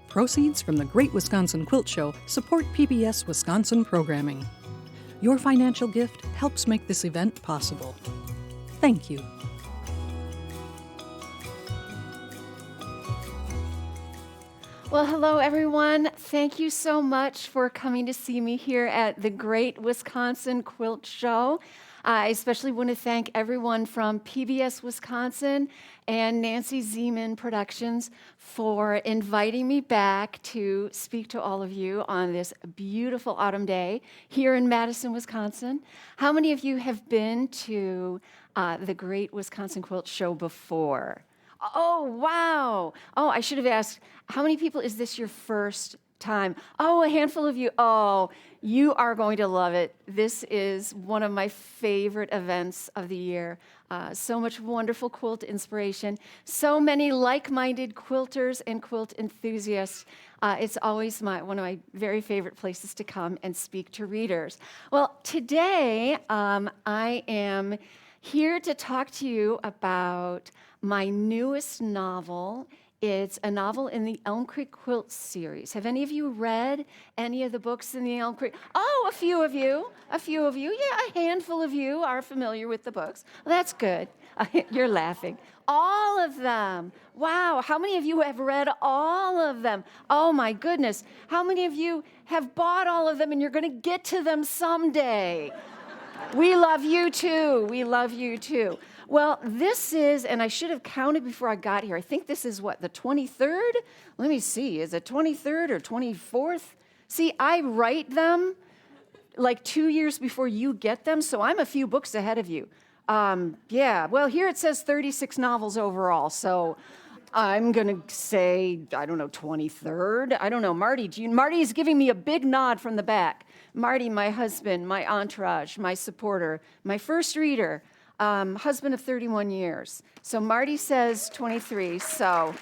Proceeds from the Great Wisconsin Quilt Show support PBS Wisconsin programming. Your financial gift helps make this event possible. Thank you. Well, hello, everyone. Thank you so much for coming to see me here at the Great Wisconsin Quilt Show. I especially want to thank everyone from PBS Wisconsin and Nancy Zeman Productions for inviting me back to speak to all of you on this beautiful autumn day here in Madison, Wisconsin. How many of you have been to the Great Wisconsin Quilt Show before? Oh, wow. Oh, I should have asked, how many people is this your first time? Oh, a handful of you. Oh, you are going to love it. This is one of my favorite events of the year. So much wonderful quilt inspiration. So many like-minded quilters and quilt enthusiasts. It's always one of my very favorite places to come and speak to readers. Well, today I am here to talk to you about my newest novel. It's a novel in the Elm Creek Quilt series. Have any of you read any of the books in the Elm Creek? Oh, a few of you. Yeah, a handful of you are familiar with the books. Well, that's good. You're laughing. All of them. Wow, how many of you have read all of them? Oh my goodness. How many of you have bought all of them and you're going to get to them someday? We love you too. We love you too. Well, this is, and I should have counted before I got here. I think this is what, the 23rd? Let me see. Is it 23rd or 24th? See, I write them like 2 years before you get them, so I'm a few books ahead of you. Yeah, well, here it says 36 novels overall, so I'm going to say, I don't know, 23rd? I don't know. Marty's giving me a big nod from the back. Marty, my husband, my entourage, my supporter, my first reader, husband of 31 years. So Marty says 23. So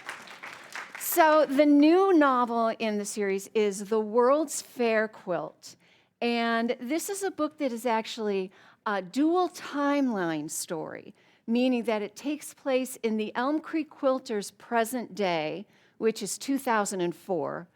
the new novel in the series is The World's Fair Quilt. And this is a book that is actually a dual timeline story, meaning that it takes place in the Elm Creek Quilters' present day, which is 2004,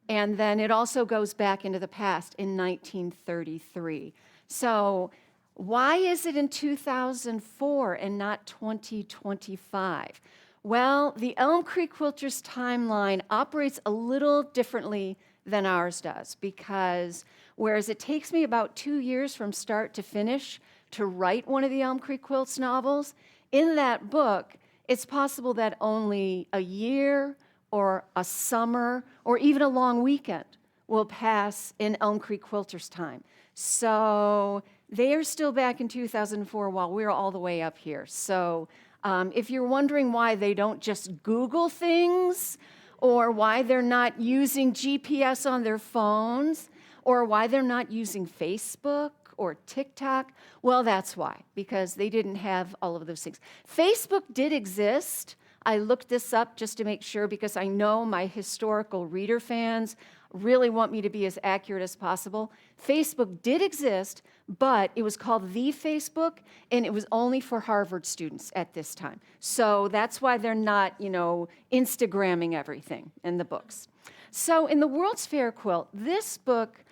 and then it also goes back into the past in 1933. So why is it in 2004 and not 2025? Well, the Elm Creek Quilters timeline operates a little differently than ours does, because whereas it takes me about 2 years from start to finish to write one of the Elm Creek Quilts novels, in that book, it's possible that only a year or a summer or even a long weekend will pass in Elm Creek Quilters time. So they are still back in 2004 while we're all the way up here. So if you're wondering why they don't just Google things, or why they're not using GPS on their phones, or why they're not using Facebook or TikTok, well, that's why, because they didn't have all of those things. Facebook did exist. I looked this up just to make sure, because I know my historical reader fans really want me to be as accurate as possible. Facebook did exist, but it was called The Facebook, and it was only for Harvard students at this time. So that's why they're not, Instagramming everything in the books. So in The World's Fair Quilt, this book,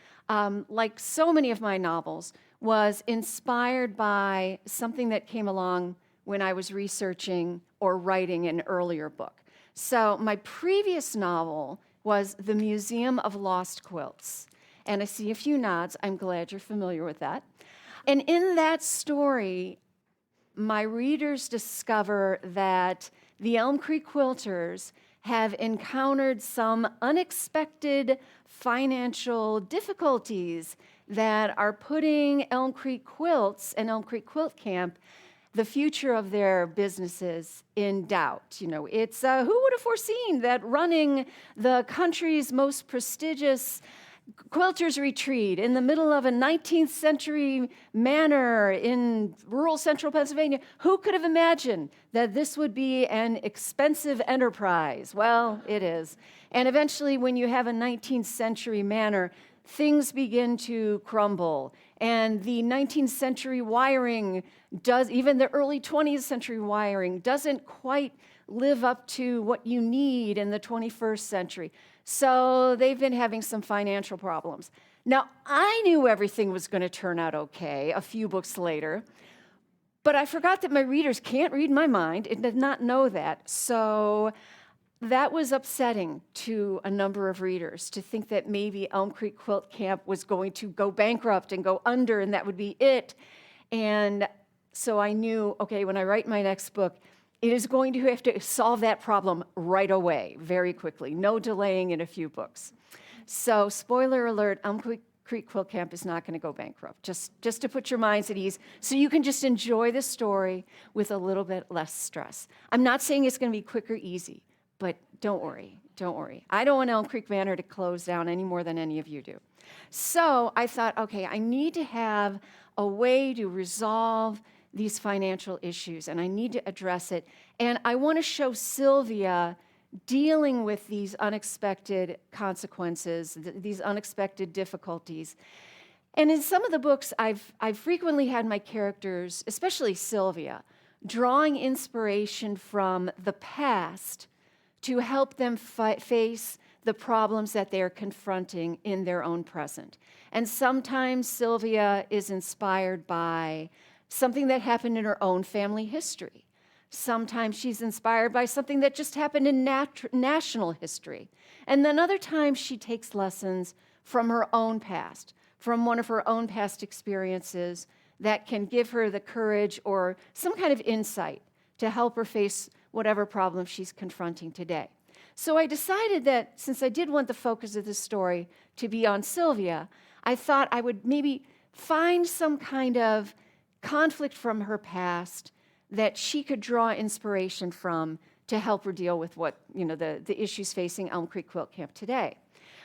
like so many of my novels, was inspired by something that came along when I was researching or writing an earlier book. So my previous novel was The Museum of Lost Quilts. And I see a few nods. I'm glad you're familiar with that. And in that story, my readers discover that the Elm Creek Quilters have encountered some unexpected financial difficulties that are putting Elm Creek Quilts and Elm Creek Quilt Camp, the future of their businesses, in doubt. It's who would have foreseen that running the country's most prestigious quilters retreat in the middle of a 19th century manor in rural central Pennsylvania, who could have imagined that this would be an expensive enterprise? Well, it is. And eventually, when you have a 19th century manor, things begin to crumble. And the 19th century wiring even the early 20th century wiring doesn't quite live up to what you need in the 21st century. So they've been having some financial problems. Now, I knew everything was going to turn out okay a few books later, but I forgot that my readers can't read my mind and did not know that. So that was upsetting to a number of readers to think that maybe Elm Creek Quilt Camp was going to go bankrupt and go under, and that would be it. And so I knew, okay, when I write my next book, it is going to have to solve that problem right away, very quickly, no delaying in a few books. So, spoiler alert, Elm Creek Quilt Camp is not going to go bankrupt, just to put your minds at ease, so you can just enjoy the story with a little bit less stress. I'm not saying it's going to be quick or easy, but don't worry. I don't want Elm Creek Manor to close down any more than any of you do. So I thought, okay, I need to have a way to resolve these financial issues, and I need to address it. And I want to show Sylvia dealing with these unexpected consequences, these unexpected difficulties. And in some of the books, I've frequently had my characters, especially Sylvia, drawing inspiration from the past to help them face the problems that they're confronting in their own present. And sometimes Sylvia is inspired by something that happened in her own family history. Sometimes she's inspired by something that just happened in national history. And then other times she takes lessons from her own past, from one of her own past experiences that can give her the courage or some kind of insight to help her face whatever problem she's confronting today. So I decided that since I did want the focus of the story to be on Sylvia, I thought I would maybe find some kind of conflict from her past that she could draw inspiration from to help her deal with what, the issues facing Elm Creek Quilt Camp today.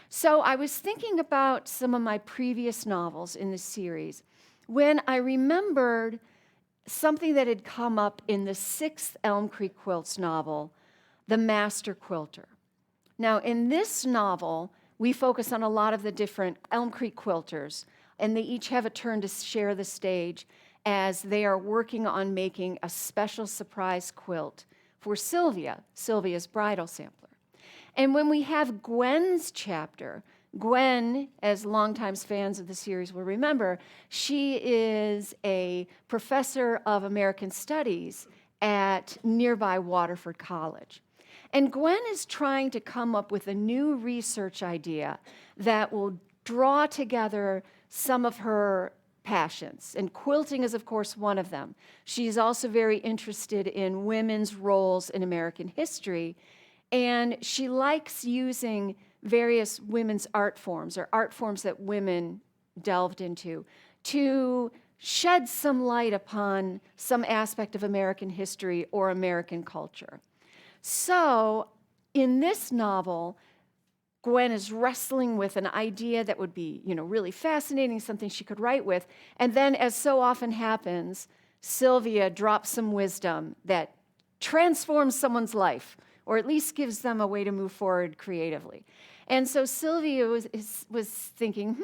So I was thinking about some of my previous novels in the series when I remembered something that had come up in the 6th Elm Creek Quilts novel, The Master Quilter. Now, in this novel, we focus on a lot of the different Elm Creek quilters, and they each have a turn to share the stage as they are working on making a special surprise quilt for Sylvia's bridal sampler. And when we have Gwen's chapter, Gwen, as longtime fans of the series will remember, she is a professor of American Studies at nearby Waterford College. And Gwen is trying to come up with a new research idea that will draw together some of her passions, and quilting is, of course, one of them. She's also very interested in women's roles in American history, and she likes using various women's art forms, or art forms that women delved into, to shed some light upon some aspect of American history or American culture. So, in this novel, Gwen is wrestling with an idea that would be, really fascinating, something she could write with. And then, as so often happens, Sylvia drops some wisdom that transforms someone's life, or at least gives them a way to move forward creatively. And so Sylvia was thinking,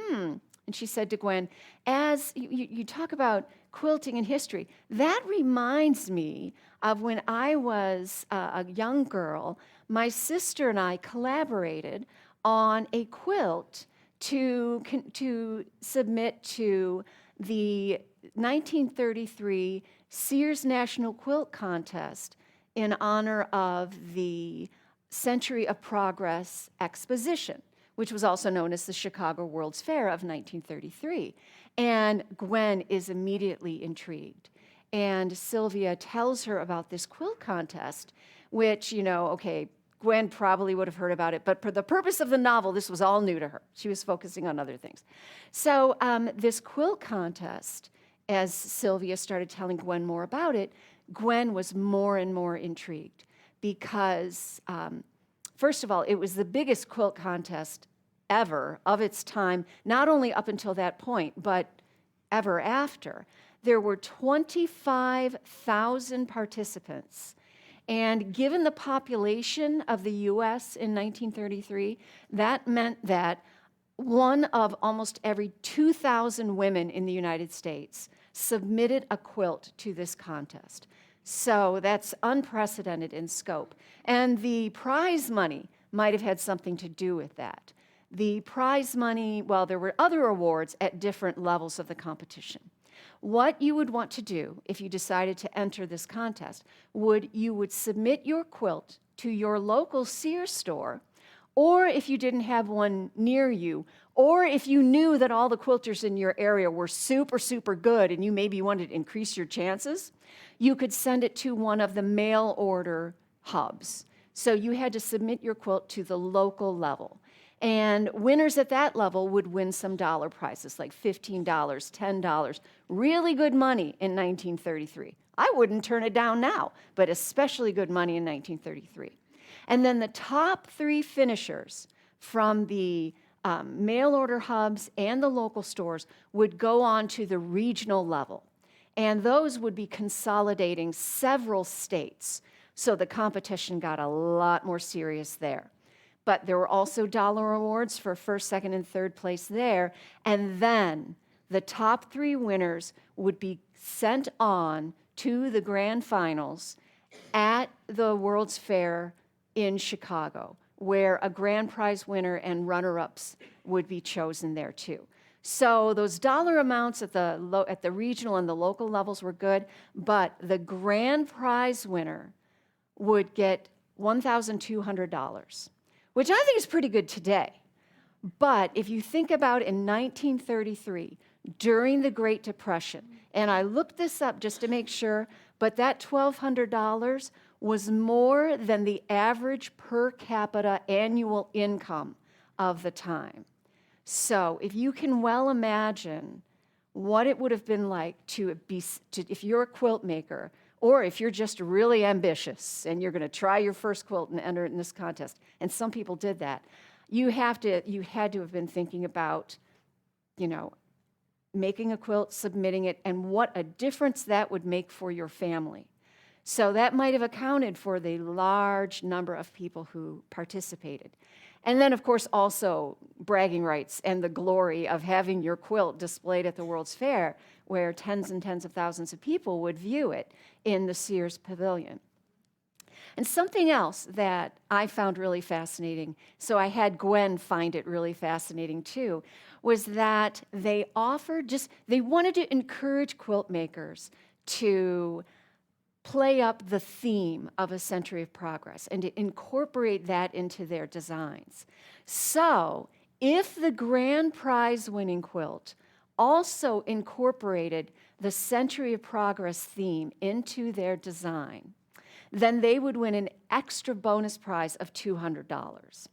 and she said to Gwen, as you talk about quilting and history, that reminds me of when I was a young girl. My sister and I collaborated on a quilt to submit to the 1933 Sears National Quilt Contest in honor of the Century of Progress exposition, which was also known as the Chicago World's Fair of 1933. And Gwen is immediately intrigued. And Sylvia tells her about this quilt contest, which, Gwen probably would have heard about it, but for the purpose of the novel, this was all new to her. She was focusing on other things. So this quilt contest, as Sylvia started telling Gwen more about it, Gwen was more and more intrigued because, first of all, it was the biggest quilt contest ever of its time, not only up until that point, but ever after. There were 25,000 participants. And given the population of the U.S. in 1933, that meant that one of almost every 2,000 women in the United States submitted a quilt to this contest. So that's unprecedented in scope. And the prize money, might have had something to do with that. The prize money, well, there were other awards at different levels of the competition. What you would want to do if you decided to enter this contest you would submit your quilt to your local Sears store, or if you didn't have one near you, or if you knew that all the quilters in your area were super, super good and you maybe wanted to increase your chances, you could send it to one of the mail order hubs. So you had to submit your quilt to the local level. And winners at that level would win some dollar prizes like $15, $10, really good money in 1933. I wouldn't turn it down now, but especially good money in 1933. And then the top 3 finishers from the mail order hubs and the local stores would go on to the regional level. And those would be consolidating several states. So the competition got a lot more serious there. But there were also dollar awards for first, second, and third place there. And then the top 3 winners would be sent on to the grand finals at the World's Fair in Chicago, where a grand prize winner and runner-ups would be chosen there too. So those dollar amounts at the regional and the local levels were good, but the grand prize winner would get $1,200, which I think is pretty good today. But if you think about in 1933, during the Great Depression, and I looked this up just to make sure, but that $1,200 was more than the average per capita annual income of the time. So if you can well imagine what it would have been like if you're a quilt maker, or if you're just really ambitious and you're going to try your first quilt and enter it in this contest, and some people did that, you had to have been thinking about, making a quilt, submitting it, and what a difference that would make for your family. So that might have accounted for the large number of people who participated. And then, of course, also bragging rights and the glory of having your quilt displayed at the World's Fair, where tens and tens of thousands of people would view it in the Sears Pavilion. And something else that I found really fascinating, so I had Gwen find it really fascinating too, was that they wanted to encourage quilt makers to play up the theme of A Century of Progress and to incorporate that into their designs. So if the grand prize winning quilt also incorporated the Century of Progress theme into their design, then they would win an extra bonus prize of $200.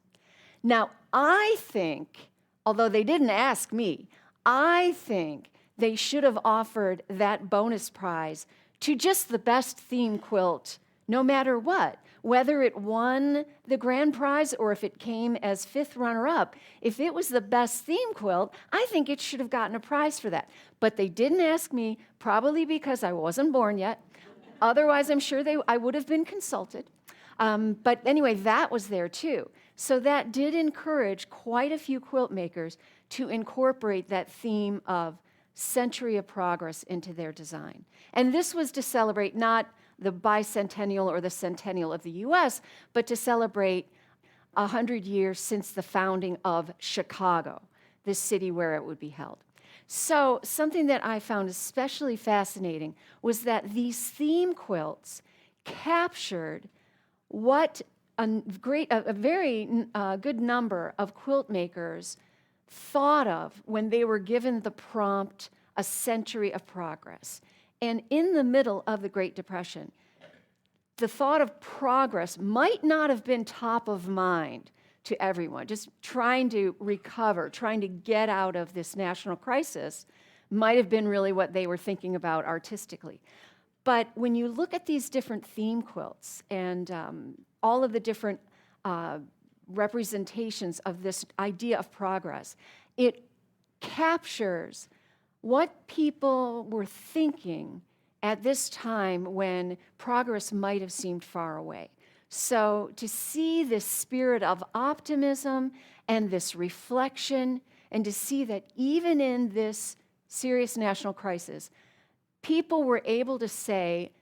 Now, I think, although they didn't ask me, I think they should have offered that bonus prize to just the best theme quilt, no matter what, whether it won the grand prize or if it came as 5th runner-up. If it was the best theme quilt, I think it should have gotten a prize for that. But they didn't ask me, probably because I wasn't born yet. Otherwise, I'm sure I would have been consulted. But anyway, that was there too. So that did encourage quite a few quilt makers to incorporate that theme of Century of Progress into their design. And this was to celebrate not the bicentennial or the centennial of the US, but to celebrate 100 years since the founding of Chicago, the city where it would be held. So something that I found especially fascinating was that these theme quilts captured what a very good number of quilt makers thought of when they were given the prompt, A Century of Progress. And in the middle of the Great Depression, the thought of progress might not have been top of mind to everyone. Just trying to recover, trying to get out of this national crisis might have been really what they were thinking about artistically. But when you look at these different theme quilts and all of the different representations of this idea of progress, it captures what people were thinking at this time when progress might have seemed far away. So to see this spirit of optimism and this reflection, and to see that even in this serious national crisis, people were able to say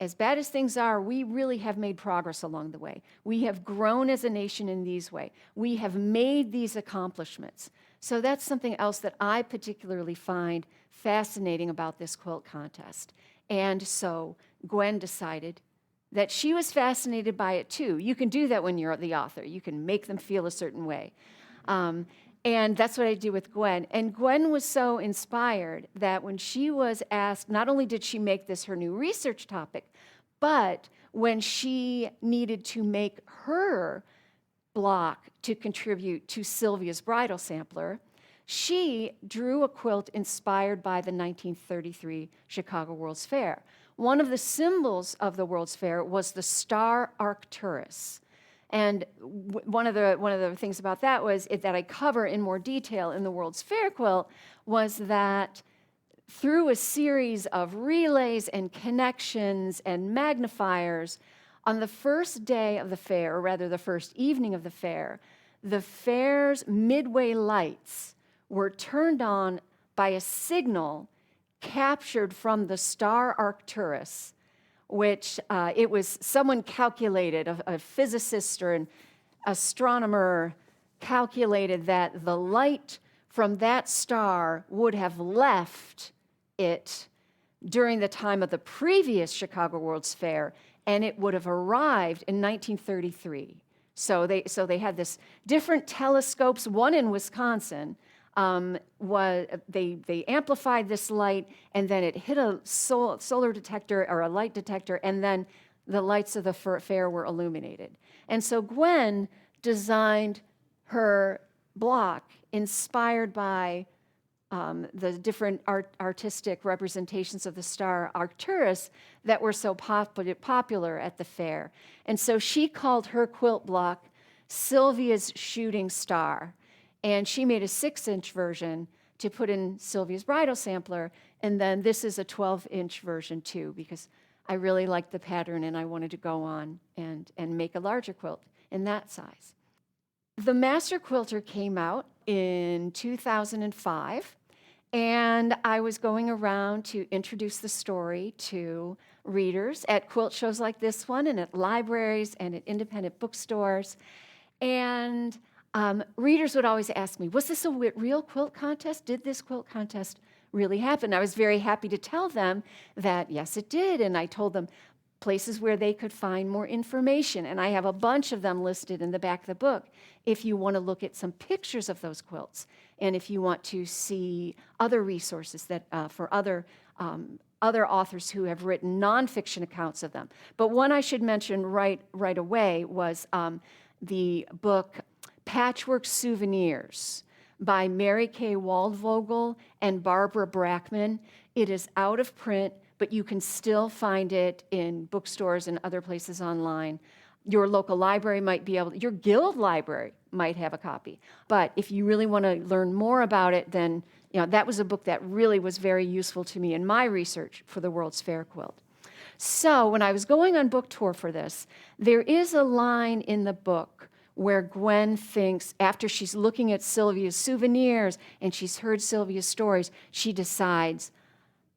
as bad as things are, we really have made progress along the way. We have grown as a nation in these ways. We have made these accomplishments. So that's something else that I particularly find fascinating about this quilt contest. And so Gwen decided that she was fascinated by it too. You can do that when you're the author. You can make them feel a certain way. And that's what I do with Gwen. And Gwen was so inspired that when she was asked, not only did she make this her new research topic, but when she needed to make her block to contribute to Sylvia's bridal sampler, she drew a quilt inspired by the 1933 Chicago World's Fair. One of the symbols of the World's Fair was the star Arcturus. And one of the things about that was that I cover in more detail in the World's Fair quilt was that through a series of relays and connections and magnifiers, on the first day of the fair, or rather the first evening of the fair's midway lights were turned on by a signal captured from the star Arcturus, which it was someone calculated, a physicist or an astronomer calculated that the light from that star would have left it during the time of the previous Chicago World's Fair, and it would have arrived in 1933. So they had this different telescopes, one in Wisconsin, they amplified this light, and then it hit a solar detector or a light detector, and then the lights of the fair were illuminated. And so Gwen designed her block inspired by the different artistic representations of the star Arcturus that were so popular at the fair. And so she called her quilt block Sylvia's Shooting Star. And she made a 6-inch version to put in Sylvia's bridal sampler. And then this is a 12-inch version too, because I really liked the pattern and I wanted to go on and make a larger quilt in that size. The Master Quilter came out in 2005, and I was going around to introduce the story to readers at quilt shows like this one, and at libraries and at independent bookstores. And readers would always ask me, was this a real quilt contest? Did this quilt contest really happen? I was very happy to tell them that, yes, it did. And I told them places where they could find more information. And I have a bunch of them listed in the back of the book if you want to look at some pictures of those quilts, and if you want to see other resources that for other authors who have written nonfiction accounts of them. But one I should mention right away was the book Patchwork Souvenirs by Mary Kay Waldvogel and Barbara Brackman. It is out of print, but you can still find it in bookstores and other places online. Your local library might be able to, your guild library might have a copy. But if you really want to learn more about it, then that was a book that really was very useful to me in my research for the World's Fair quilt. So when I was going on book tour for this, there is a line in the book where Gwen thinks, after she's looking at Sylvia's souvenirs and she's heard Sylvia's stories, she decides,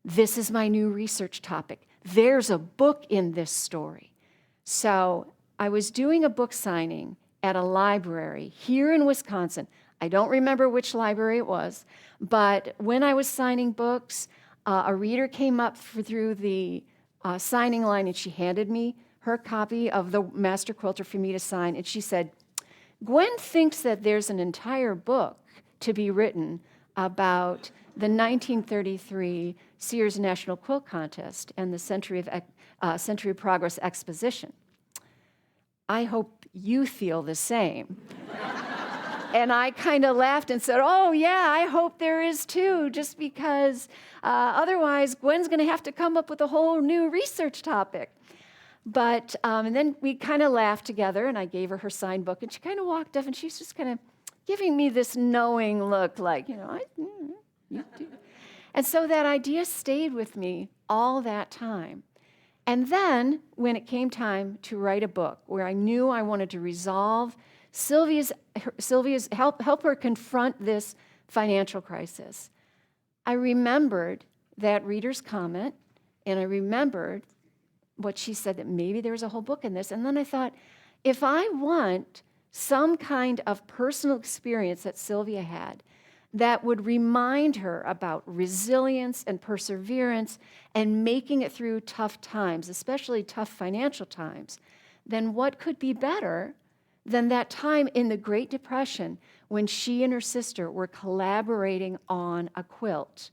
this is my new research topic. There's a book in this story. So I was doing a book signing at a library here in Wisconsin. I don't remember which library it was, but when I was signing books, a reader came up through the signing line, and she handed me her copy of the Master Quilter for me to sign, and she said, Gwen thinks that there's an entire book to be written about the 1933 Sears National Quilt Contest and the Century of Progress Exposition. I hope you feel the same. And I kind of laughed and said, oh yeah, I hope there is too, just because otherwise Gwen's going to have to come up with a whole new research topic. But, and then we kind of laughed together, and I gave her signed book, and she kind of walked up, and she's just kind of giving me this knowing look, like, you do. And so that idea stayed with me all that time. And then, when it came time to write a book, where I knew I wanted to resolve Sylvia's help her confront this financial crisis, I remembered that reader's comment, and I remembered what she said, that maybe there's a whole book in this. And then I thought, if I want some kind of personal experience that Sylvia had that would remind her about resilience and perseverance and making it through tough times, especially tough financial times, then what could be better than that time in the Great Depression when she and her sister were collaborating on a quilt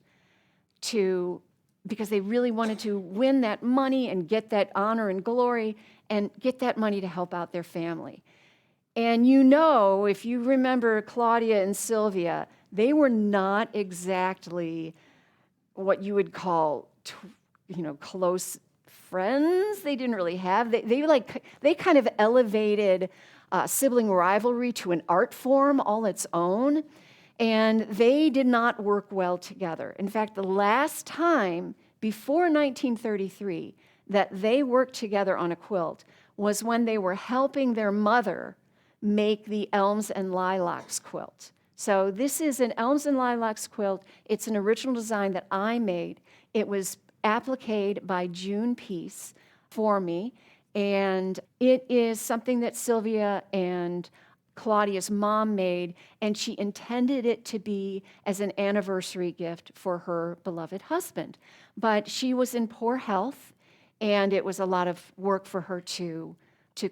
because they really wanted to win that money and get that honor and glory and get that money to help out their family. And if you remember Claudia and Sylvia, they were not exactly what you would call, close friends. They didn't really have. They kind of elevated sibling rivalry to an art form all its own, and they did not work well together. In fact, the last time before 1933 that they worked together on a quilt was when they were helping their mother make the Elms and Lilacs quilt. So this is an Elms and Lilacs quilt. It's an original design that I made. It was appliqued by June Peace for me, and it is something that Sylvia and Claudia's mom made, and she intended it to be as an anniversary gift for her beloved husband. But she was in poor health, and it was a lot of work for her to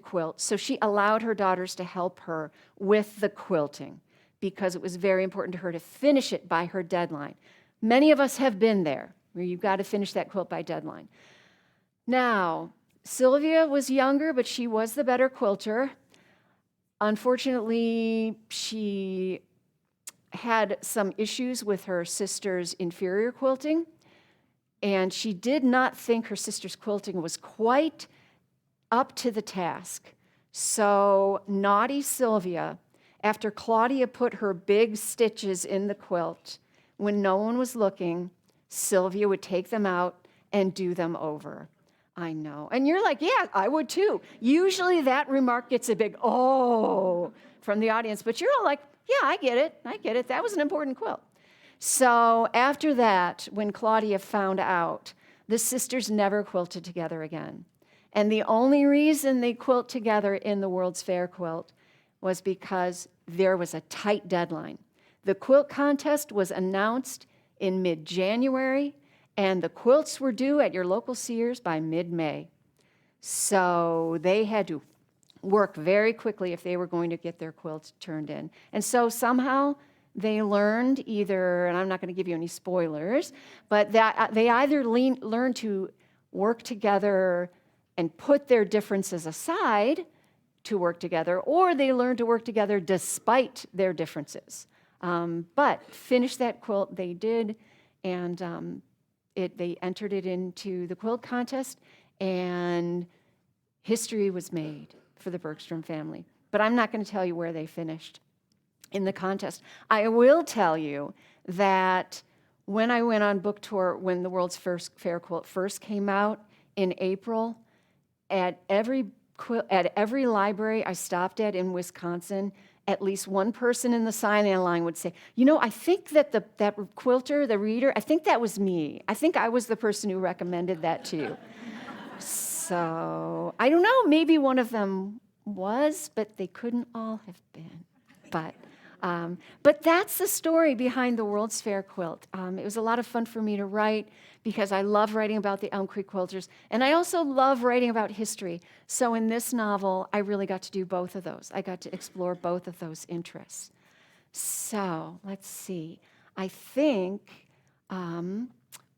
quilt. So she allowed her daughters to help her with the quilting because it was very important to her to finish it by her deadline. Many of us have been there, where you've got to finish that quilt by deadline. Now, Sylvia was younger, but she was the better quilter. Unfortunately, she had some issues with her sister's inferior quilting, and she did not think her sister's quilting was quite up to the task. So naughty Sylvia, after Claudia put her big stitches in the quilt, when no one was looking, Sylvia would take them out and do them over. I know. And you're like, yeah, I would too. Usually that remark gets a big, oh, from the audience, but you're all like, yeah, I get it. That was an important quilt. So after that, when Claudia found out, the sisters never quilted together again. And the only reason they quilt together in the World's Fair quilt was because there was a tight deadline. The quilt contest was announced in mid-January, and the quilts were due at your local Sears by mid-May. So they had to work very quickly if they were going to get their quilts turned in. And so somehow they learned either, and I'm not going to give you any spoilers, but that they either learned to work together and put their differences aside to work together, or they learned to work together despite their differences. But finish that quilt they did, and they entered it into the quilt contest, and history was made for the Bergstrom family. But I'm not going to tell you where they finished in the contest. I will tell you that when I went on book tour, when the World's Fair quilt first came out in April, at every library I stopped at in Wisconsin, at least one person in the sign-in line would say, I think that that quilter, the reader, I think that was me. I think I was the person who recommended that to you. So I don't know, maybe one of them was, but they couldn't all have been. But that's the story behind the World's Fair quilt. It was a lot of fun for me to write because I love writing about the Elm Creek quilters, and I also love writing about history. So in this novel, I really got to do both of those. I got to explore both of those interests. So let's see. I think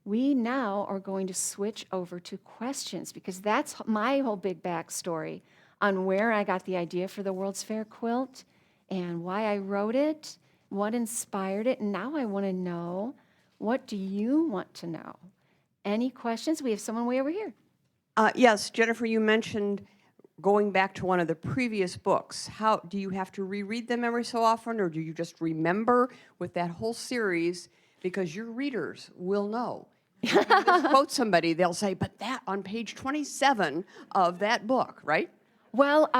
we now are going to switch over to questions because that's my whole big backstory on where I got the idea for the World's Fair quilt and why I wrote it, what inspired it, and now I want to know, what do you want to know? Any questions? We have someone way over here. Yes, Jennifer, you mentioned going back to one of the previous books. How do you have to reread them every so often, or do you just remember with that whole series? Because your readers will know. If you just quote somebody, they'll say, but that on page 27 of that book, right? Well,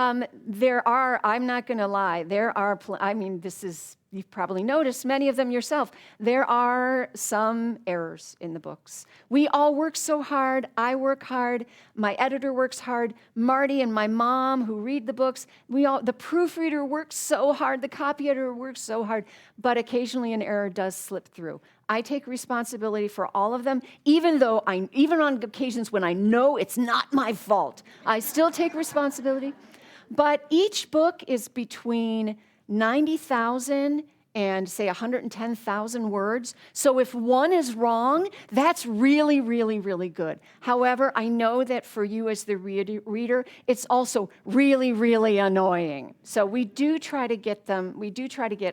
there are, I'm not going to lie, there are, this is you've probably noticed many of them yourself. There are some errors in the books. We all work so hard. I work hard. My editor works hard. Marty and my mom who read the books, the proofreader works so hard. The copy editor works so hard. But occasionally an error does slip through. I take responsibility for all of them, even on occasions when I know it's not my fault. I still take responsibility. But each book is between 90,000 and say 110,000 words. So if one is wrong, that's really, really, really good. However, I know that for you as the reader, it's also really, really annoying. So we do try to get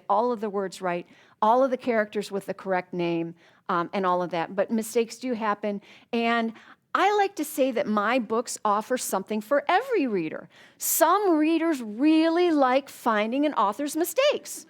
all of the words right, all of the characters with the correct name, and all of that. But mistakes do happen. And I like to say that my books offer something for every reader. Some readers really like finding an author's mistakes.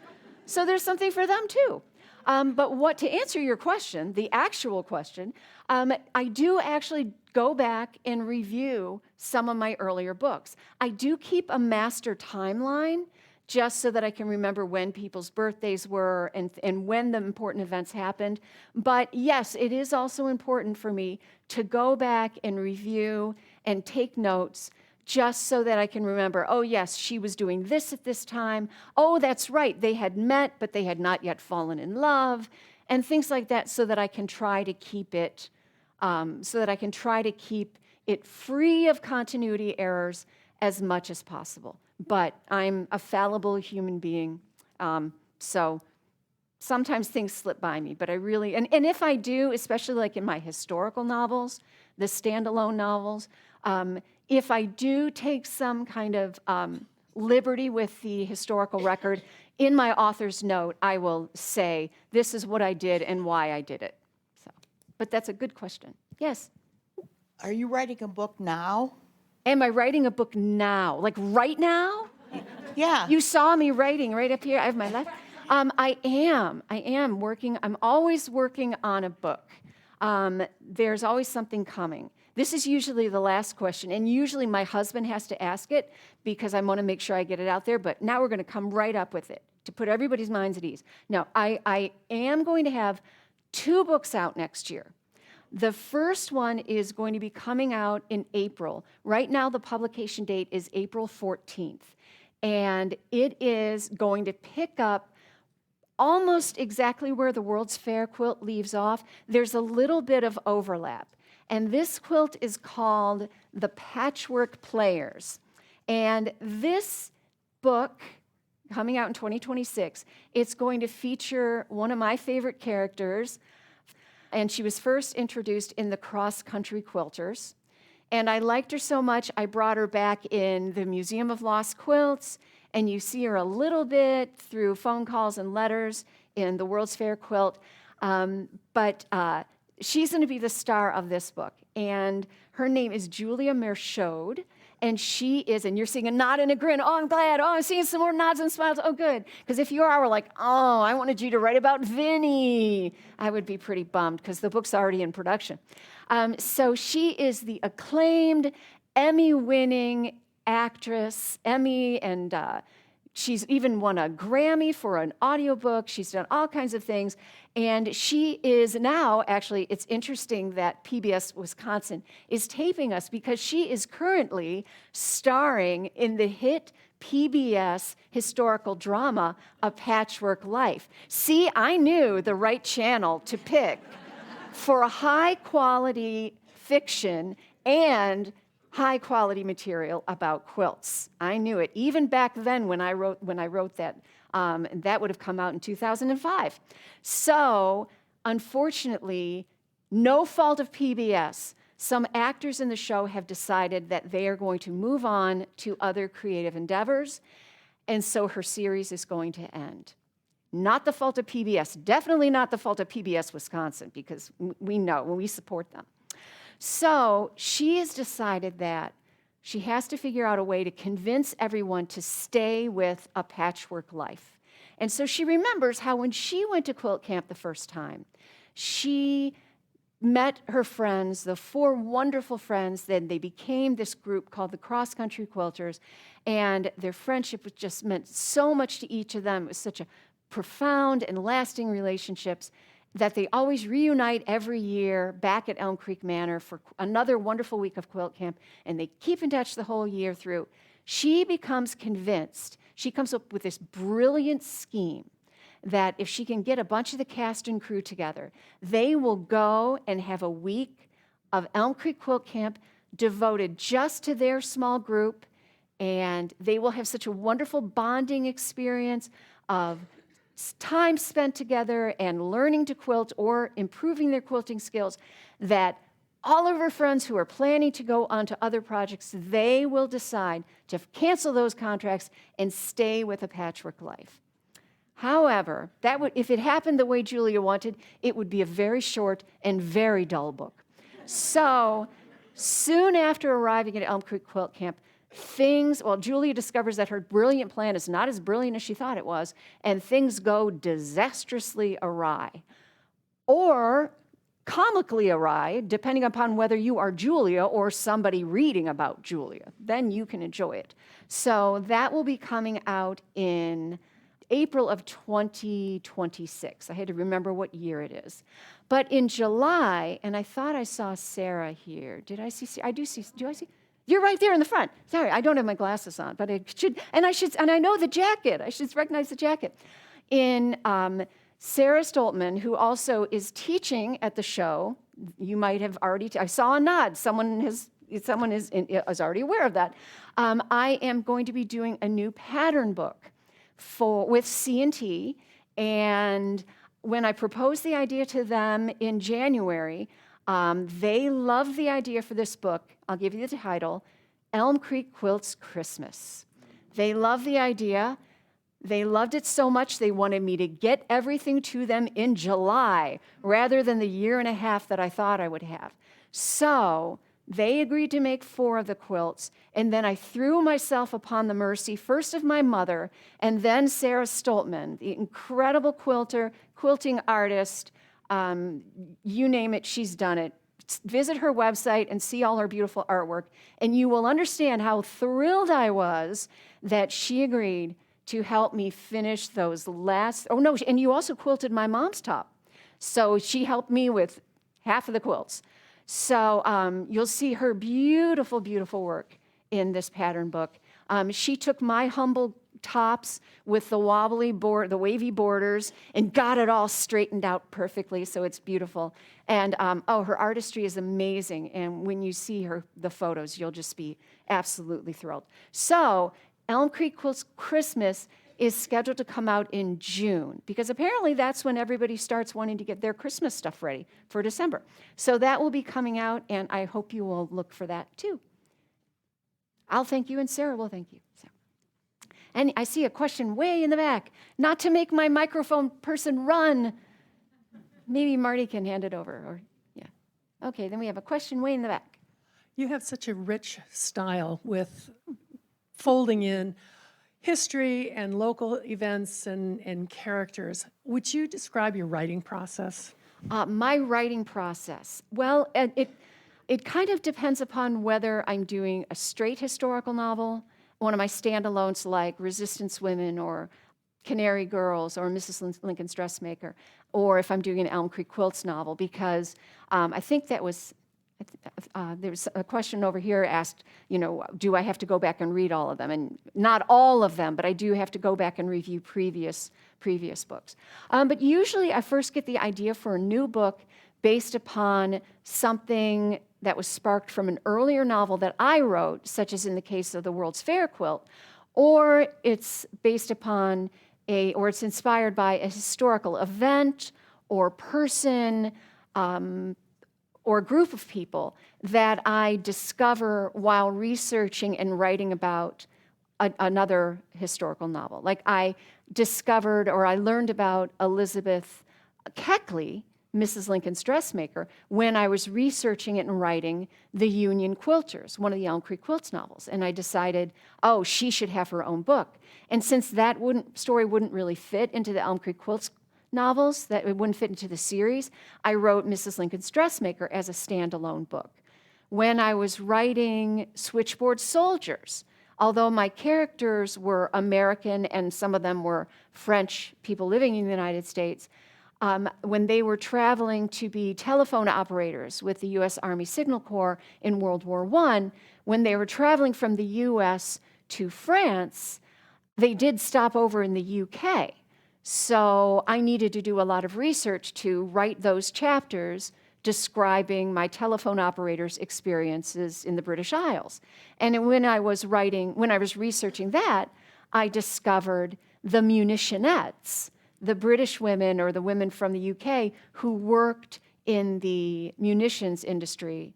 So there's something for them too. But to answer your question, the actual question, I do actually go back and review some of my earlier books. I do keep a master timeline just so that I can remember when people's birthdays were and when the important events happened. But yes, it is also important for me to go back and review and take notes just so that I can remember, oh yes, she was doing this at this time. Oh, that's right, they had met, but they had not yet fallen in love, and things like that so that I can try to keep it, free of continuity errors as much as possible. But I'm a fallible human being, so sometimes things slip by me, but I really, and if I do, especially like in my historical novels, the standalone novels, if I do take some kind of liberty with the historical record, in my author's note, I will say, this is what I did and why I did it. So, but that's a good question. Yes? Are you writing a book now? Am I writing a book now? Like right now? Yeah. You saw me writing right up here. I have my left. I am working. I'm always working on a book. There's always something coming. This is usually the last question, and usually my husband has to ask it because I want to make sure I get it out there, but now we're going to come right up with it to put everybody's minds at ease. Now, I am going to have 2 books out next year. The first one is going to be coming out in April. Right now, the publication date is April 14th, and it is going to pick up almost exactly where the World's Fair quilt leaves off. There's a little bit of overlap, and this quilt is called The Patchwork Players. And this book, coming out in 2026, it's going to feature one of my favorite characters, and she was first introduced in the Cross Country Quilters. And I liked her so much, I brought her back in the Museum of Lost Quilts, and you see her a little bit through phone calls and letters in the World's Fair quilt. But she's going to be the star of this book. And her name is Julia Merchaud. And she is, and you're seeing a nod and a grin. Oh, I'm glad. Oh, I'm seeing some more nods and smiles. Oh, good. Because if you were like, oh, I wanted you to write about Vinny, I would be pretty bummed because the book's already in production. So she is the acclaimed Emmy-winning actress, and she's even won a Grammy for an audiobook. She's done all kinds of things. And she is now, actually, it's interesting that PBS Wisconsin is taping us because she is currently starring in the hit PBS historical drama, A Patchwork Life. See, I knew the right channel to pick for a high-quality fiction and high-quality material about quilts. I knew it, even back then when I wrote that. And that would have come out in 2005. So, unfortunately, no fault of PBS, some actors in the show have decided that they are going to move on to other creative endeavors, and so her series is going to end. Not the fault of PBS, definitely not the fault of PBS Wisconsin, because we know when we support them. So she has decided that she has to figure out a way to convince everyone to stay with A Patchwork Life. And so she remembers how when she went to quilt camp the first time, she met her friends, the 4 wonderful friends, then they became this group called the Cross Country Quilters, and their friendship just meant so much to each of them. It was such a profound and lasting relationships that they always reunite every year back at Elm Creek Manor for another wonderful week of quilt camp, and they keep in touch the whole year through. She becomes convinced, she comes up with this brilliant scheme that if she can get a bunch of the cast and crew together, they will go and have a week of Elm Creek Quilt Camp devoted just to their small group, and they will have such a wonderful bonding experience of time spent together and learning to quilt or improving their quilting skills that all of her friends who are planning to go on to other projects, they will decide to cancel those contracts and stay with a patchwork life. However, if it happened the way Julia wanted, it would be a very short and very dull book. So soon after arriving at Elm Creek Quilt Camp, Julia discovers that her brilliant plan is not as brilliant as she thought it was, and things go disastrously awry. Or comically awry, depending upon whether you are Julia or somebody reading about Julia. Then you can enjoy it. So that will be coming out in April of 2026. I had to remember what year it is. But in July, and I thought I saw Sarah here. Did I see Sarah? I do I see? You're right there in the front. Sorry, I don't have my glasses on, but I should, and I know the jacket. I should recognize the jacket. In Sarah Stoltman, who also is teaching at the show, you might have already, I saw a nod. Someone is already aware of that. I am going to be doing a new pattern book with C&T, and when I proposed the idea to them in January, they loved the idea for this book. I'll give you the title, Elm Creek Quilts Christmas. They loved the idea. They loved it so much they wanted me to get everything to them in July rather than the year and a half that I thought I would have. So they agreed to make 4 of the quilts, and then I threw myself upon the mercy, first of my mother, and then Sarah Stoltman, the incredible quilter, quilting artist. You name it, she's done it. Visit her website and see all her beautiful artwork, and you will understand how thrilled I was that she agreed to help me finish those last, and you also quilted my mom's top. So she helped me with half of the quilts. So you'll see her beautiful, beautiful work in this pattern book. She took my humble tops with the the wavy borders, and got it all straightened out perfectly, so it's beautiful. And her artistry is amazing, and when you see the photos, you'll just be absolutely thrilled. So Elm Creek Quilts Christmas is scheduled to come out in June, because apparently that's when everybody starts wanting to get their Christmas stuff ready for December. So that will be coming out, and I hope you will look for that too. I'll thank you, and Sarah will thank you. So. And I see a question way in the back. Not to make my microphone person run. Maybe Marty can hand it over, or yeah. Okay, then we have a question way in the back. You have such a rich style with folding in history and local events and characters. Would you describe your writing process? My writing process. Well, it kind of depends upon whether I'm doing a straight historical novel, one of my standalones like Resistance Women or Canary Girls or Mrs. Lincoln's Dressmaker, or if I'm doing an Elm Creek Quilts novel, because I think that was, there was a question over here asked, do I have to go back and read all of them? And not all of them, but I do have to go back and review previous books. But usually I first get the idea for a new book based upon something that was sparked from an earlier novel that I wrote, such as in the case of the World's Fair quilt, or it's based upon or it's inspired by a historical event or person or group of people that I discover while researching and writing about another historical novel. Like I discovered or I learned about Elizabeth Keckley, Mrs. Lincoln's Dressmaker, when I was researching it and writing The Union Quilters, one of the Elm Creek Quilts novels. And I decided, she should have her own book. And since that story wouldn't really fit into the Elm Creek Quilts novels, that it wouldn't fit into the series, I wrote Mrs. Lincoln's Dressmaker as a standalone book. When I was writing Switchboard Soldiers, although my characters were American and some of them were French people living in the United States, when they were traveling to be telephone operators with the U.S. Army Signal Corps in World War I, when they were traveling from the U.S. to France, they did stop over in the U.K. So I needed to do a lot of research to write those chapters describing my telephone operators' experiences in the British Isles. And when I was researching that, I discovered the munitionettes, the British women or the women from the UK who worked in the munitions industry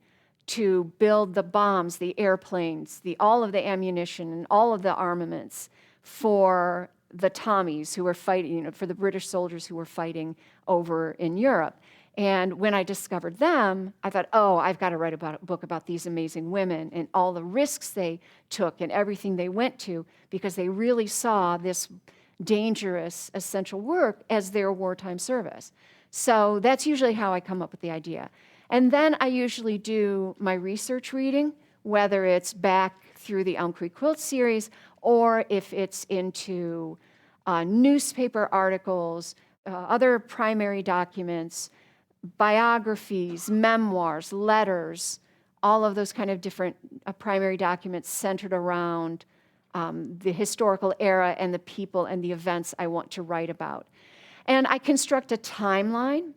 to build the bombs, the airplanes, all of the ammunition and all of the armaments for the Tommies who were fighting, for the British soldiers who were fighting over in Europe. And when I discovered them, I thought, oh, I've got to write a book about these amazing women and all the risks they took and everything they went to, because they really saw this dangerous essential work as their wartime service. So that's usually how I come up with the idea. And then I usually do my research reading, whether it's back through the Elm Creek Quilt series or if it's into newspaper articles, other primary documents, biographies, memoirs, letters, all of those kind of different primary documents centered around the historical era and the people and the events I want to write about. And I construct a timeline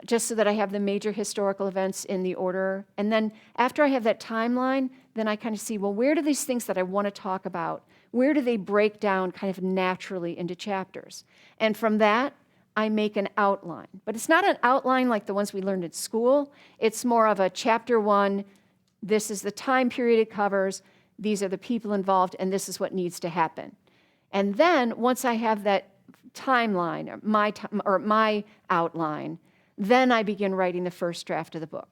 just so that I have the major historical events in the order. And then after I have that timeline, then I kind of see, well, where do these things that I want to talk about, where do they break down kind of naturally into chapters? And from that, I make an outline. But it's not an outline like the ones we learned in school. It's more of a chapter 1, this is the time period it covers, these are the people involved, and this is what needs to happen. And then once I have that timeline, or my outline, then I begin writing the first draft of the book.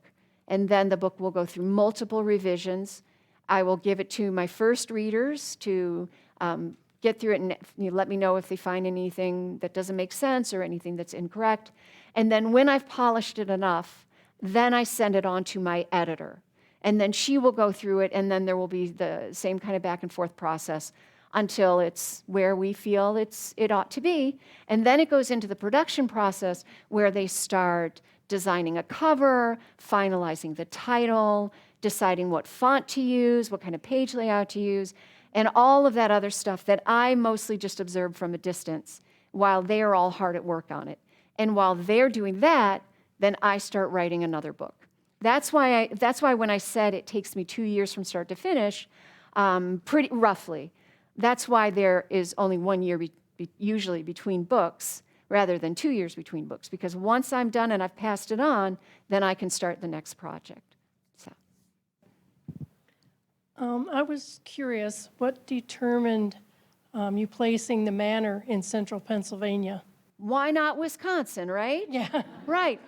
And then the book will go through multiple revisions. I will give it to my first readers to get through it and let me know if they find anything that doesn't make sense or anything that's incorrect. And then when I've polished it enough, then I send it on to my editor. And then she will go through it, and then there will be the same kind of back and forth process until it's where we feel it ought to be. And then it goes into the production process where they start designing a cover, finalizing the title, deciding what font to use, what kind of page layout to use, and all of that other stuff that I mostly just observe from a distance while they are all hard at work on it. And while they're doing that, then I start writing another book. That's why when I said it takes me 2 years from start to finish, pretty roughly, that's why there is only 1 year usually between books rather than 2 years between books, because once I'm done and I've passed it on, then I can start the next project. So. I was curious, what determined you placing the manor in central Pennsylvania? Why not Wisconsin, right? Yeah. Right.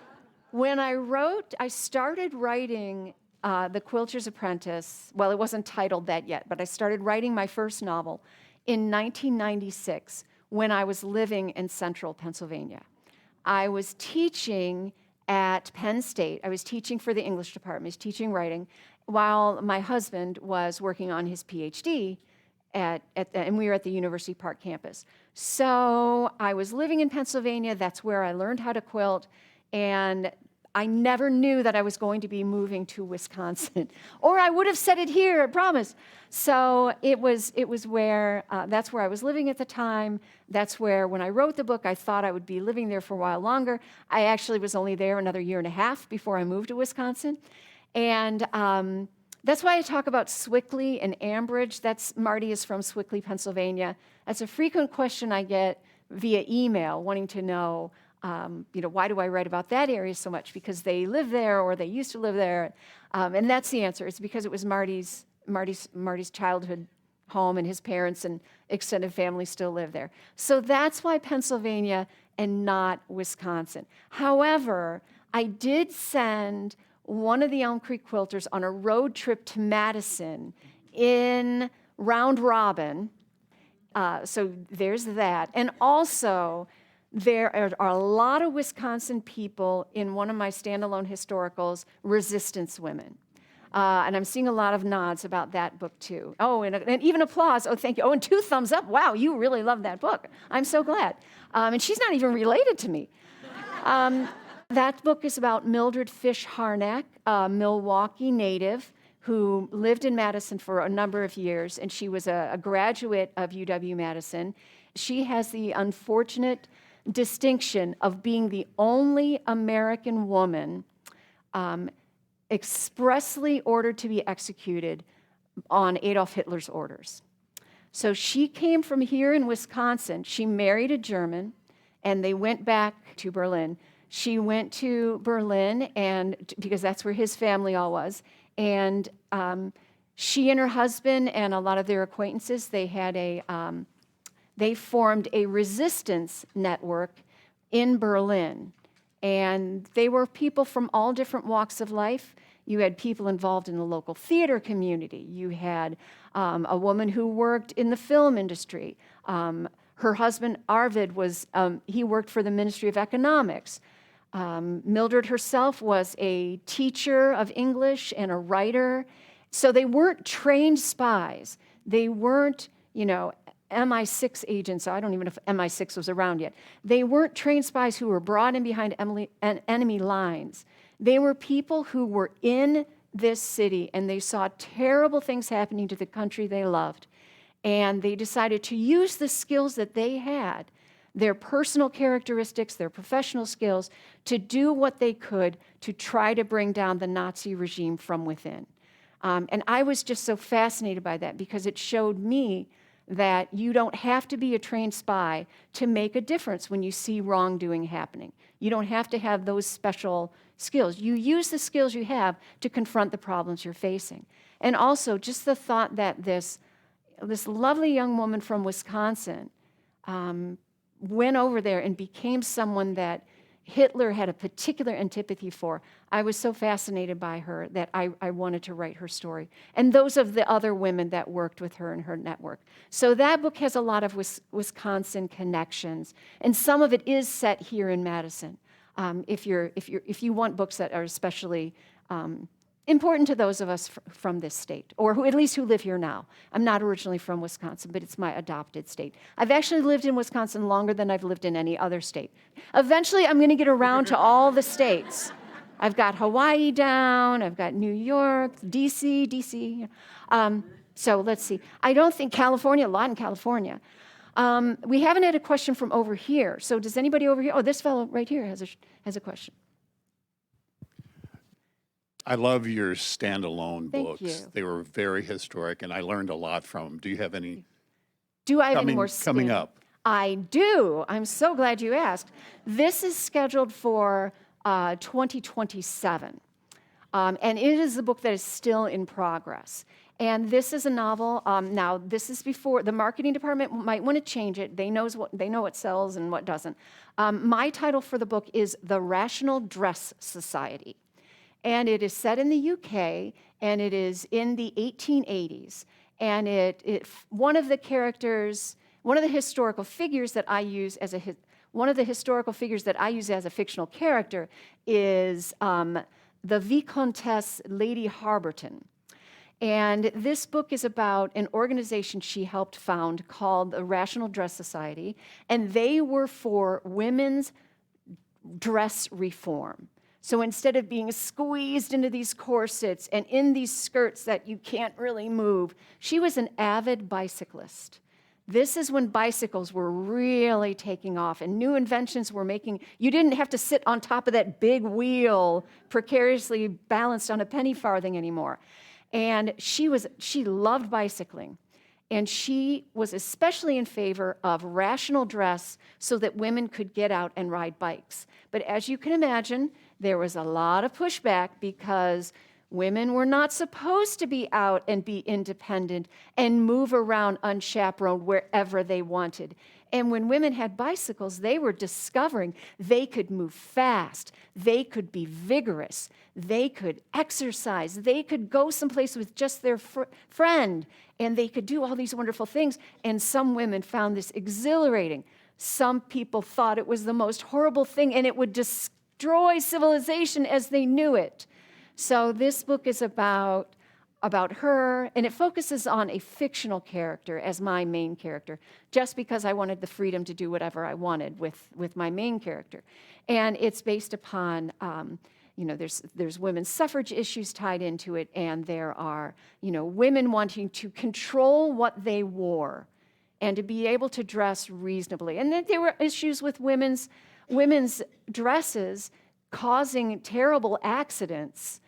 When I started writing The Quilter's Apprentice, well, it wasn't titled that yet, but I started writing my first novel in 1996 when I was living in central Pennsylvania. I was teaching at Penn State. I was teaching for the English department. I was teaching writing while my husband was working on his PhD and we were at the University Park campus. So I was living in Pennsylvania. That's where I learned how to quilt. And I never knew that I was going to be moving to Wisconsin, or I would have said it here, I promise. So it was where, that's where I was living at the time. That's where, when I wrote the book, I thought I would be living there for a while longer. I actually was only there another year and a half before I moved to Wisconsin. And that's why I talk about Swickley and Ambridge. Marty is from Swickley, Pennsylvania. That's a frequent question I get via email, wanting to know, why do I write about that area so much? Because they live there or they used to live there. And that's the answer. It's because it was Marty's childhood home, and his parents and extended family still live there. So that's why Pennsylvania and not Wisconsin. However, I did send one of the Elm Creek Quilters on a road trip to Madison in round robin. So there's that. And also, there are a lot of Wisconsin people in one of my standalone historicals, resistance women. And I'm seeing a lot of nods about that book too. Oh, and even applause. Oh, thank you. Oh, and 2 thumbs up. Wow, you really love that book. I'm so glad. And she's not even related to me. That book is about Mildred Fish Harnack, a Milwaukee native who lived in Madison for a number of years, and she was a graduate of UW-Madison. She has the unfortunate distinction of being the only American woman expressly ordered to be executed on Adolf Hitler's orders. So she came from here in Wisconsin. She married a German, and they went back to Berlin. She went to Berlin, and because that's where his family all was, and she and her husband and a lot of their acquaintances, they formed a resistance network in Berlin. And they were people from all different walks of life. You had people involved in the local theater community. You had a woman who worked in the film industry. Her husband, Arvid, he worked for the Ministry of Economics. Mildred herself was a teacher of English and a writer. So they weren't trained spies. They weren't, MI6 agents. I don't even know if MI6 was around yet. They weren't trained spies who were brought in behind enemy lines. They were people who were in this city, and they saw terrible things happening to the country they loved. And they decided to use the skills that they had, their personal characteristics, their professional skills, to do what they could to try to bring down the Nazi regime from within. And I was just so fascinated by that because it showed me that you don't have to be a trained spy to make a difference when you see wrongdoing happening. You don't have to have those special skills. You use the skills you have to confront the problems you're facing. And also just the thought that this lovely young woman from Wisconsin went over there and became someone that Hitler had a particular antipathy for. I was so fascinated by her that I wanted to write her story. And those of the other women that worked with her in her network. So that book has a lot of Wisconsin connections. And some of it is set here in Madison. If you want books that are especially important to those of us from this state, or who live here now. I'm not originally from Wisconsin, but it's my adopted state. I've actually lived in Wisconsin longer than I've lived in any other state. Eventually, I'm going to get around to all the states. I've got Hawaii down, I've got New York, DC. So let's see. I don't think California, a lot in California. We haven't had a question from over here. So does anybody over here? Oh, this fellow right here has a question. I love your standalone Thank books. you. They were very historic, and I learned a lot from them. Do you have any Do I have any more coming up? I do. I'm so glad you asked. This is scheduled for 2027. And it is a book that is still in progress. And this is a novel. Now, this is before the marketing department might want to change it. They know what sells and what doesn't. My title for the book is The Rational Dress Society. And it is set in the UK, and it is in the 1880s. And one of the historical figures that I use as a fictional character is the Viscountess Lady Harberton. And this book is about an organization she helped found called the Rational Dress Society, and they were for women's dress reform. So instead of being squeezed into these corsets and in these skirts that you can't really move, she was an avid bicyclist. This is when bicycles were really taking off and new inventions were making, you didn't have to sit on top of that big wheel precariously balanced on a penny farthing anymore. And she loved bicycling. And she was especially in favor of rational dress so that women could get out and ride bikes. But as you can imagine, there was a lot of pushback because women were not supposed to be out and be independent and move around unchaperoned wherever they wanted. And when women had bicycles, they were discovering they could move fast, they could be vigorous, they could exercise, they could go someplace with just their friend, and they could do all these wonderful things. And some women found this exhilarating. Some people thought it was the most horrible thing, and it would destroy civilization as they knew it. So this book is about her, and it focuses on a fictional character as my main character, just because I wanted the freedom to do whatever I wanted with my main character. And it's based upon, there's women's suffrage issues tied into it, and there are, women wanting to control what they wore and to be able to dress reasonably. And then there were issues with women's dresses causing terrible accidents,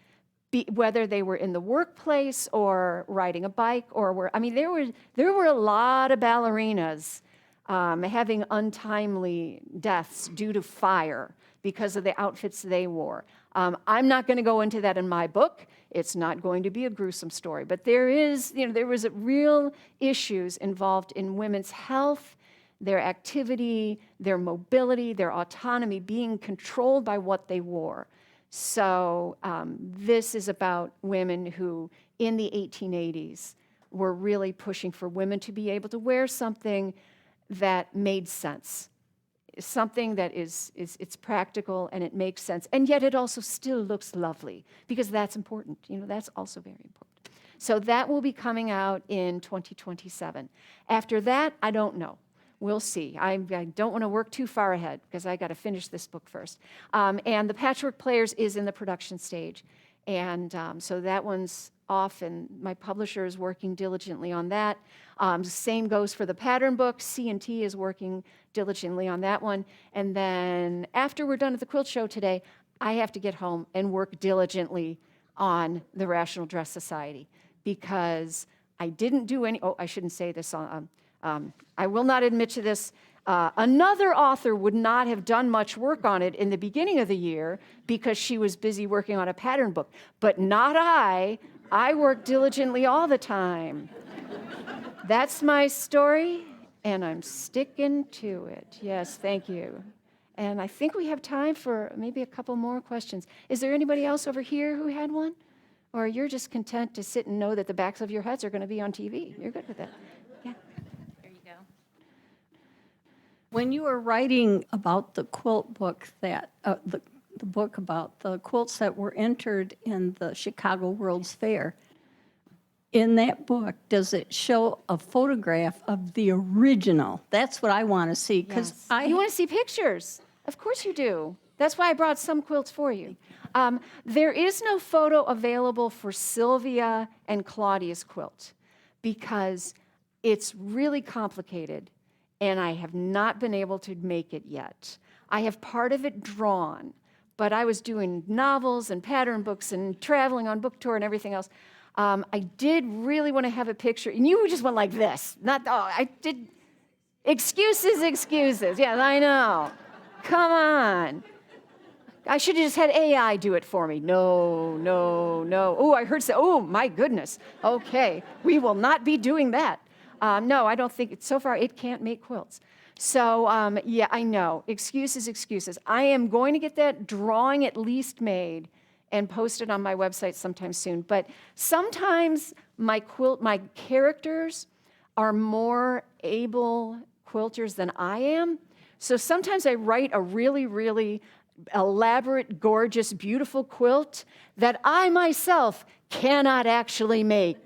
whether they were in the workplace or riding a bike there were a lot of ballerinas having untimely deaths due to fire because of the outfits they wore. I'm not going to go into that in my book. It's not going to be a gruesome story, but there was real issues involved in women's health, their activity, their mobility, their autonomy being controlled by what they wore. So this is about women who, in the 1880s, were really pushing for women to be able to wear something that made sense, something that it's practical and it makes sense, and yet it also still looks lovely, because that's important. That's also very important. So that will be coming out in 2027. After that, I don't know. We'll see. I don't want to work too far ahead because I got to finish this book first. And The Patchwork Players is in the production stage. And so that one's off, and my publisher is working diligently on that. Same goes for the pattern book. C&T is working diligently on that one. And then after we're done at the quilt show today, I have to get home and work diligently on the Rational Dress Society, because I didn't do I shouldn't say this on... I will not admit to this. Another author would not have done much work on it in the beginning of the year because she was busy working on a pattern book. But not I. I work diligently all the time. That's my story, and I'm sticking to it. Yes, thank you. And I think we have time for maybe a couple more questions. Is there anybody else over here who had one? Or you're just content to sit and know that the backs of your heads are going to be on TV? You're good with that. Yeah. When you were writing about the quilt book the book about the quilts that were entered in the Chicago World's Fair, in that book, does it show a photograph of the original? That's what I want to see, because You want to see pictures? Of course you do. That's why I brought some quilts for you. There is no photo available for Sylvia and Claudia's quilt because it's really complicated, and I have not been able to make it yet. I have part of it drawn, but I was doing novels and pattern books and traveling on book tour and everything else. I did really want to have a picture, and you just went like this. I did. Excuses. Yes, I know. Come on. I should have just had AI do it for me. No. Oh, I heard say, oh, my goodness. Okay, we will not be doing that. No, I don't think, so far it can't make quilts. So, yeah, I know. Excuses. I am going to get that drawing at least made and post it on my website sometime soon. But sometimes my characters are more able quilters than I am. So sometimes I write a really, really elaborate, gorgeous, beautiful quilt that I myself cannot actually make.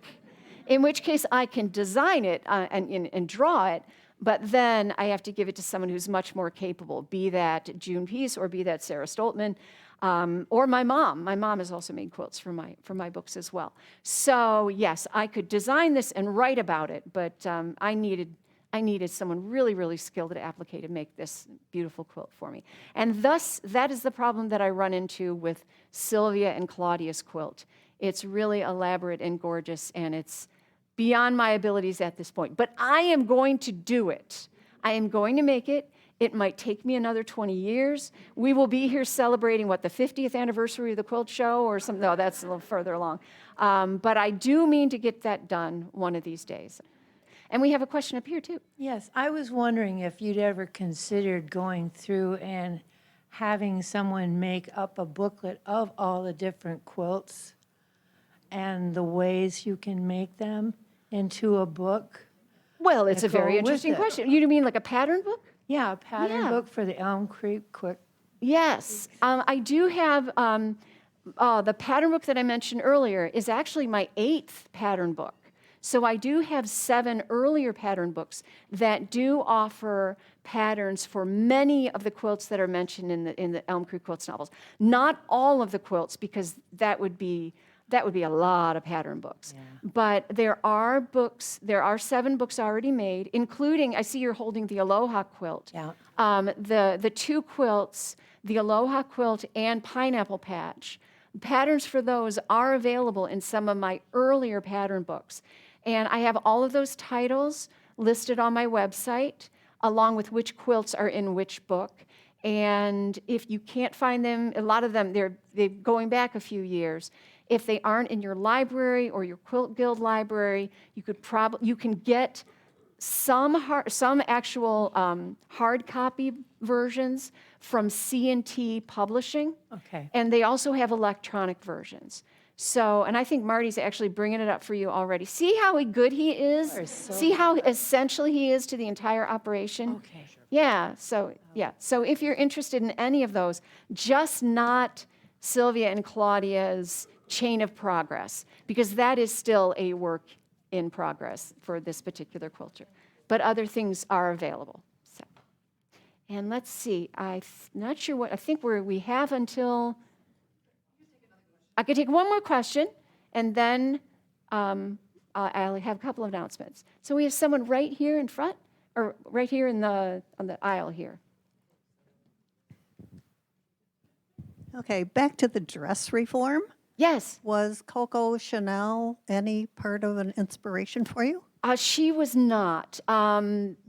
In which case I can design it and draw it, but then I have to give it to someone who's much more capable, be that June Peace or be that Sarah Stoltman, or my mom. My mom has also made quilts for my books as well. So yes, I could design this and write about it, but I needed someone really, really skilled at applique to make this beautiful quilt for me. And thus, that is the problem that I run into with Sylvia and Claudia's quilt. It's really elaborate and gorgeous, and it's beyond my abilities at this point. But I am going to do it. I am going to make it. It might take me another 20 years. We will be here celebrating, the 50th anniversary of the quilt show or something. No, that's a little further along. But I do mean to get that done one of these days. And we have a question up here, too. Yes, I was wondering if you'd ever considered going through and having someone make up a booklet of all the different quilts and the ways you can make them into a book. Well, it's a very go with interesting it. question. You mean like a pattern book? Yeah, a pattern Yeah. book for the Elm Creek Quilt. Yes. I do have the pattern book that I mentioned earlier is actually my 8th pattern book. So I do have 7 earlier pattern books that do offer patterns for many of the quilts that are mentioned in the Elm Creek Quilts novels. Not all of the quilts, because that would be a lot of pattern books. But there are 7 books already made, including, I see you're holding the Aloha quilt. Yeah. The 2 quilts, the Aloha quilt and Pineapple Patch, patterns for those are available in some of my earlier pattern books. And I have all of those titles listed on my website, along with which quilts are in which book. And if you can't find them, a lot of them, they're going back a few years. If they aren't in your library or your Quilt Guild library, you can get some actual hard copy versions from C&T Publishing. Okay. And they also have electronic versions. So, and I think Marty's actually bringing it up for you already. See how good he is? See how essential he is to the entire operation? Okay. Yeah, so if you're interested in any of those, just not Sylvia and Claudia's Chain of Progress, because that is still a work in progress for this particular quilter. But other things are available. So, and let's see, I'm not sure what, I think we have until, I could take one more question, and then I'll have a couple of announcements. So we have someone right here in front, or right here on the aisle here. Okay, back to the dress reform. Yes. Was Coco Chanel any part of an inspiration for you? She was not.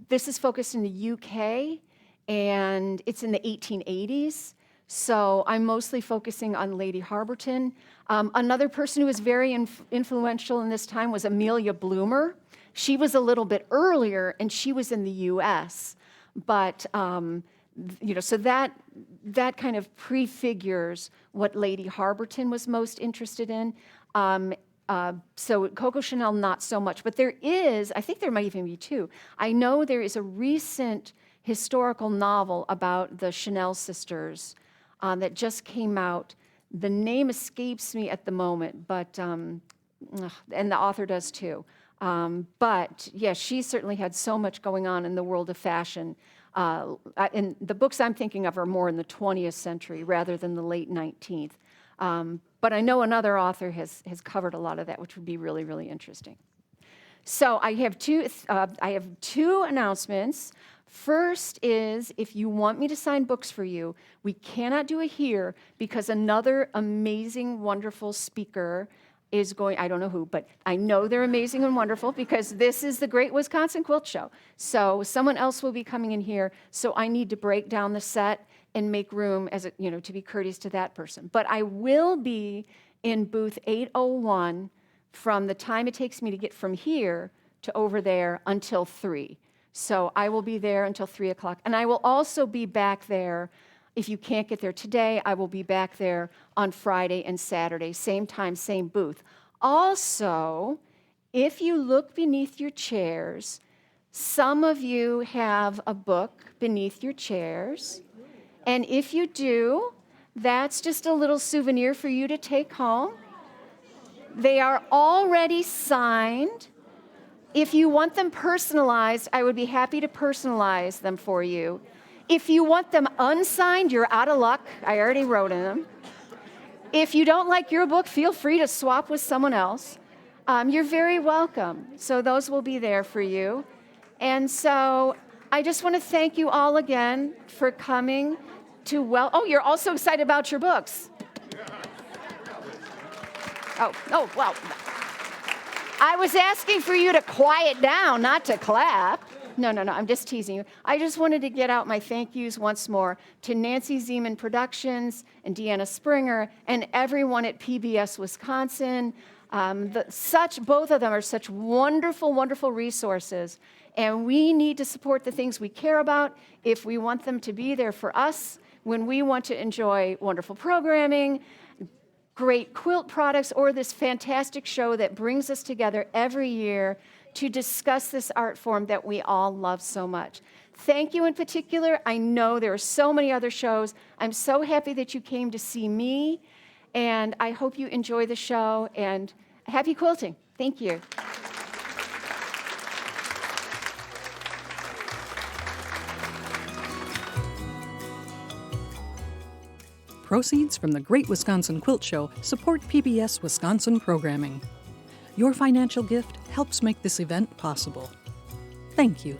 This is focused in the UK, and it's in the 1880s. So I'm mostly focusing on Lady Harberton. Another person who was very influential in this time was Amelia Bloomer. She was a little bit earlier, and she was in the US. But, so that kind of prefigures what Lady Harberton was most interested in. So Coco Chanel, not so much. But there is, I think there might even be 2. I know there is a recent historical novel about the Chanel sisters that just came out. The name escapes me at the moment, but and the author does too. But yeah, she certainly had so much going on in the world of fashion. And the books I'm thinking of are more in the 20th century rather than the late 19th. But I know another author has covered a lot of that, which would be really, really interesting. So I have two announcements. First is, if you want me to sign books for you, we cannot do it here because another amazing, wonderful speaker is going, I don't know who, but I know they're amazing and wonderful because this is the Great Wisconsin Quilt Show. So someone else will be coming in here, so I need to break down the set and make room to be courteous to that person. But I will be in booth 801 from the time it takes me to get from here to over there until 3. So I will be there until 3 o'clock. And I will also be back there. If you can't get there today, I will be back there on Friday and Saturday, same time, same booth. Also, if you look beneath your chairs, some of you have a book beneath your chairs. And if you do, that's just a little souvenir for you to take home. They are already signed. If you want them personalized, I would be happy to personalize them for you. If you want them unsigned, you're out of luck. I already wrote in them. If you don't like your book, feel free to swap with someone else. You're very welcome. So those will be there for you. And so I just want to thank you all again for coming to you're also excited about your books. Oh, well. I was asking for you to quiet down, not to clap. No, I'm just teasing you. I just wanted to get out my thank yous once more to Nancy Zeman Productions and Deanna Springer and everyone at PBS Wisconsin. Both of them are such wonderful, wonderful resources. And we need to support the things we care about if we want them to be there for us when we want to enjoy wonderful programming, great quilt products, or this fantastic show that brings us together every year to discuss this art form that we all love so much. Thank you in particular. I know there are so many other shows. I'm so happy that you came to see me. And I hope you enjoy the show, and happy quilting. Thank you. Proceeds from the Great Wisconsin Quilt Show support PBS Wisconsin programming. Your financial gift helps make this event possible. Thank you.